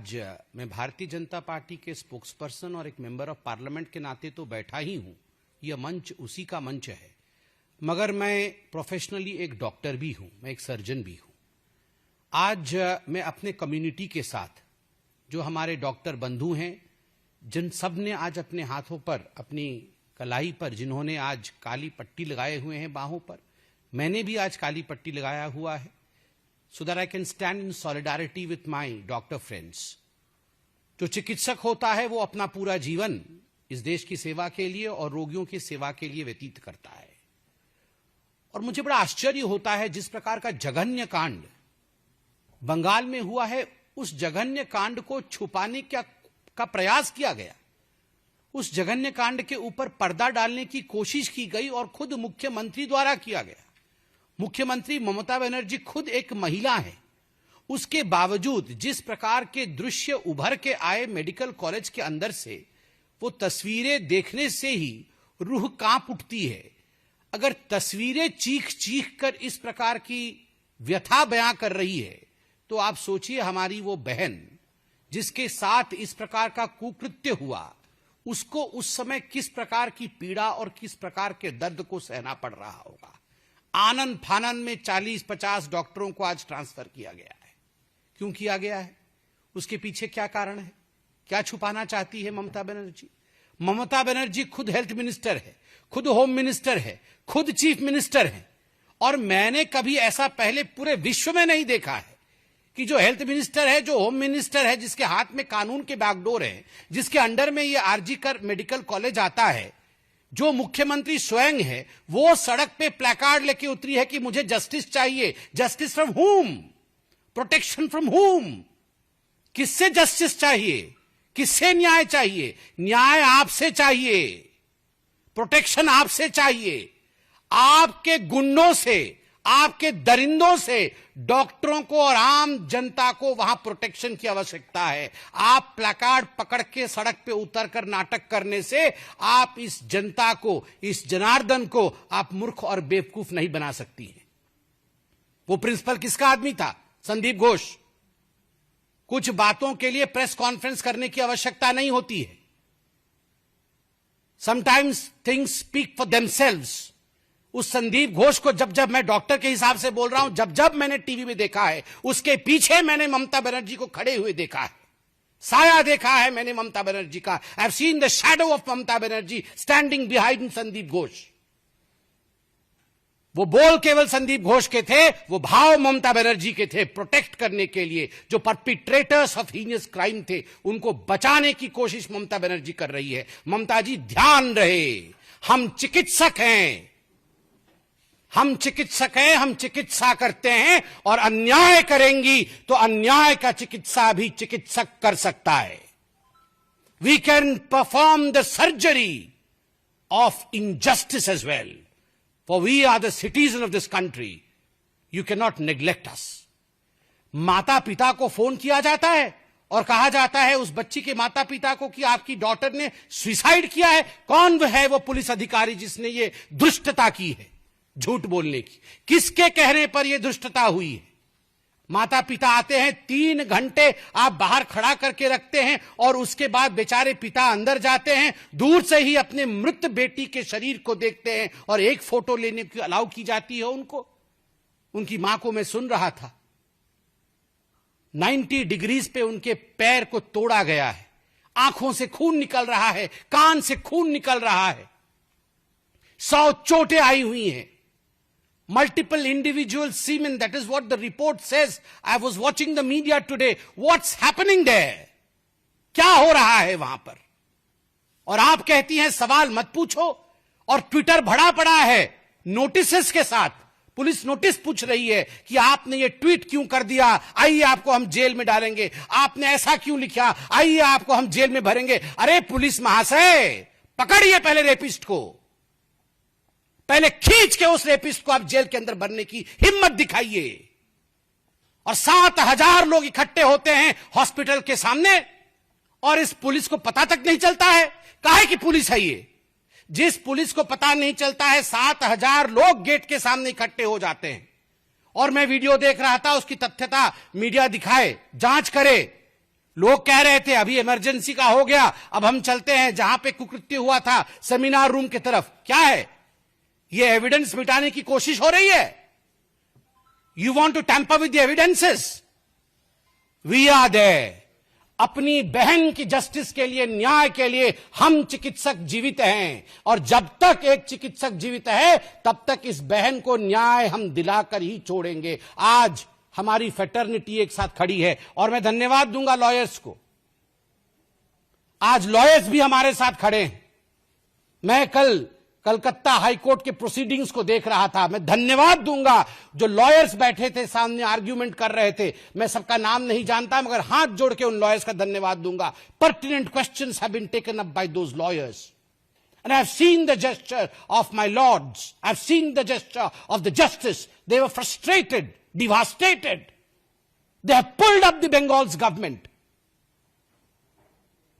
आज मैं भारतीय जनता पार्टी के स्पोक्सपर्सन और एक मेंबर ऑफ पार्लियामेंट के नाते तो बैठा ही हूं, यह मंच उसी का मंच है, मगर मैं प्रोफेशनली एक डॉक्टर भी हूं, मैं एक सर्जन भी हूं। आज मैं अपने कम्युनिटी के साथ, जो हमारे डॉक्टर बंधु हैं, जिन सब ने आज अपने हाथों पर, अपनी कलाई पर, जिन्होंने आज काली पट्टी लगाए हुए हैं बाहों पर, मैंने भी आज काली पट्टी लगाया हुआ है, so that I can stand in solidarity with my doctor friends. जो चिकित्सक होता है वो अपना पूरा जीवन इस देश की सेवा के लिए और रोगियों की सेवा के लिए व्यतीत करता है। और मुझे बड़ा आश्चर्य होता है जिस प्रकार का जघन्य कांड बंगाल में हुआ है, उस जघन्य कांड को छुपाने का प्रयास किया गया। उस जघन्य कांड के ऊपर पर्दा डालने की कोशिश की गई और खुद मुख्यमंत्री द्वारा किया गया। मुख्यमंत्री ममता बनर्जी खुद एक महिला है, उसके बावजूद जिस प्रकार के दृश्य उभर के आए मेडिकल कॉलेज के अंदर से, वो तस्वीरें देखने से ही रूह कांप उठती है। अगर तस्वीरें चीख चीख कर इस प्रकार की व्यथा बयां कर रही है, तो आप सोचिए हमारी वो बहन जिसके साथ इस प्रकार का कुकृत्य हुआ, उसको उस समय किस प्रकार की पीड़ा और किस प्रकार के दर्द को सहना पड़ रहा होगा। आनंद फानन में 40-50 डॉक्टरों को आज ट्रांसफर किया गया है। क्यों किया गया है? उसके पीछे क्या कारण है? क्या छुपाना चाहती है ममता बनर्जी? ममता बनर्जी खुद हेल्थ मिनिस्टर है, खुद होम मिनिस्टर है, खुद चीफ मिनिस्टर है, और मैंने कभी ऐसा पहले पूरे विश्व में नहीं देखा है कि जो हेल्थ मिनिस्टर है, जो होम मिनिस्टर है, जिसके हाथ में कानून के बागडोर है, जिसके अंडर में ये आरजी कर मेडिकल कॉलेज आता है, जो मुख्यमंत्री स्वयं है, वो सड़क पे प्लेकार्ड लेके उतरी है कि मुझे जस्टिस चाहिए। जस्टिस फ्रॉम हुम? प्रोटेक्शन फ्रॉम हुम? किससे जस्टिस चाहिए? किससे न्याय चाहिए? न्याय आपसे चाहिए, प्रोटेक्शन आपसे चाहिए। आपके गुंडों से, आपके दरिंदों से डॉक्टरों को और आम जनता को वहां प्रोटेक्शन की आवश्यकता है। आप प्लेकार्ड पकड़ के सड़क पे उतरकर नाटक करने से आप इस जनता को, इस जनार्दन को आप मूर्ख और बेवकूफ नहीं बना सकती हैं। वो प्रिंसिपल किसका आदमी था? संदीप घोष। कुछ बातों के लिए प्रेस कॉन्फ्रेंस करने की आवश्यकता नहीं होती है। Sometimes things speak for themselves. उस संदीप घोष को जब मैं डॉक्टर के हिसाब से बोल रहा हूं, जब मैंने टीवी में देखा है, उसके पीछे मैंने ममता बनर्जी को खड़े हुए देखा है, साया देखा है मैंने ममता बनर्जी का। I have seen the shadow of Mamata Banerjee standing behind Sandeep Ghosh. वो बोल केवल संदीप घोष के थे, वो भाव ममता बनर्जी के थे, प्रोटेक्ट करने के लिए। जो परपिट्रेटर्स ऑफ हीनियस क्राइम थे, उनको बचाने की कोशिश ममता बनर्जी कर रही है। ममता जी, ध्यान रहे, हम चिकित्सक हैं, हम चिकित्सक हैं, हम चिकित्सा करते हैं, और अन्याय करेंगी तो अन्याय का चिकित्सा भी चिकित्सक कर सकता है। We can perform the surgery of injustice as well, for we are the citizen of this country. You can not neglect us. माता पिता को फोन किया जाता है और कहा जाता है उस बच्ची के माता पिता को कि आपकी डॉटर ने सुसाइड किया है। कौन है वो पुलिस अधिकारी जिसने ये दुष्टता की है, झूठ बोलने की? किसके कहने पर यह दुष्टता हुई है? माता पिता आते हैं, 3 घंटे आप बाहर खड़ा करके रखते हैं, और उसके बाद बेचारे पिता अंदर जाते हैं, दूर से ही अपने मृत बेटी के शरीर को देखते हैं, और एक फोटो लेने की अलाउ की जाती है उनको। उनकी मां को मैं सुन रहा था, 90 डिग्रीज पे उनके पैर को तोड़ा गया है, आंखों से खून निकल रहा है, कान से खून निकल रहा है, 100 चोटें आई हुई हैं। Multiple individual semen, that is what the report says. I was watching the media today. What's happening there? क्या हो रहा है वहां पर? और आप कहती हैं सवाल मत पूछो, और ट्विटर भरा पड़ा है नोटिसेस के साथ। पुलिस नोटिस पूछ रही है कि आपने ये ट्वीट क्यों कर दिया, आइए आपको हम जेल में डालेंगे। आपने ऐसा क्यों लिखा, आइए आपको हम जेल में भरेंगे। अरे पुलिस महाशय, पकड़िए पहले रेपिस्ट को, पहले खींच के उस रेपिस्ट को आप जेल के अंदर भरने की हिम्मत दिखाइए। और 7,000 लोग इकट्ठे होते हैं हॉस्पिटल के सामने, और इस पुलिस को पता तक नहीं चलता है काहे की पुलिस है ये। जिस पुलिस को पता नहीं चलता है, 7,000 लोग गेट के सामने इकट्ठे हो जाते हैं, और मैं वीडियो देख रहा था, उसकी तथ्यता मीडिया दिखाए, जांच करे। लोग कह रहे थे अभी इमरजेंसी का हो गया, अब हम चलते हैं जहां पे कुकृत्य हुआ था सेमिनार रूम की तरफ। क्या है ये? एविडेंस मिटाने की कोशिश हो रही है। You want to tamper with the evidences. We are there. अपनी बहन की जस्टिस के लिए, न्याय के लिए हम चिकित्सक जीवित हैं, और जब तक एक चिकित्सक जीवित है तब तक इस बहन को न्याय हम दिलाकर ही छोड़ेंगे। आज हमारी फेटर्निटी एक साथ खड़ी है, और मैं धन्यवाद दूंगा लॉयर्स को। आज लॉयर्स भी हमारे साथ खड़े हैं। मैं कल कलकत्ता हाईकोर्ट के प्रोसीडिंग्स को देख रहा था। मैं धन्यवाद दूंगा जो लॉयर्स बैठे थे सामने, आर्ग्यूमेंट कर रहे थे। मैं सबका नाम नहीं जानता, मगर हाथ जोड़ के उन लॉयर्स का धन्यवाद दूंगा। Pertinent questions have been taken up by those lawyers, and I have seen the gesture of my lords, I have seen the gesture of the justice. They were frustrated, devastated. They have pulled up the Bengal's government.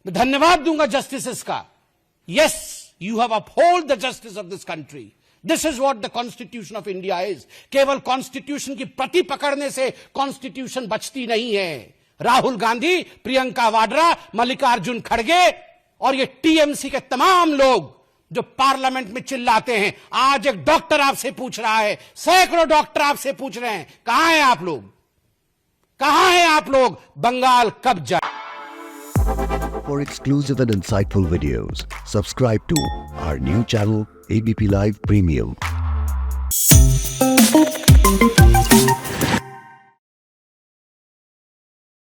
मैं धन्यवाद दूंगा justices का। Yes, you have upheld the justice of this country. This is what the Constitution of India is. केवल constitution की प्रति पकड़ने से constitution बचती नहीं है। राहुल गांधी, प्रियंका वाड्रा, मल्लिकार्जुन खड़गे और ये टीएमसी के तमाम लोग जो पार्लियामेंट में चिल्लाते हैं, आज एक डॉक्टर आपसे पूछ रहा है, सैकड़ों डॉक्टर आपसे पूछ रहे हैं, कहां हैं आप लोग? कहां हैं आप लोग? बंगाल कब जाए? For exclusive and insightful videos, subscribe to our new channel ABP Live Premium.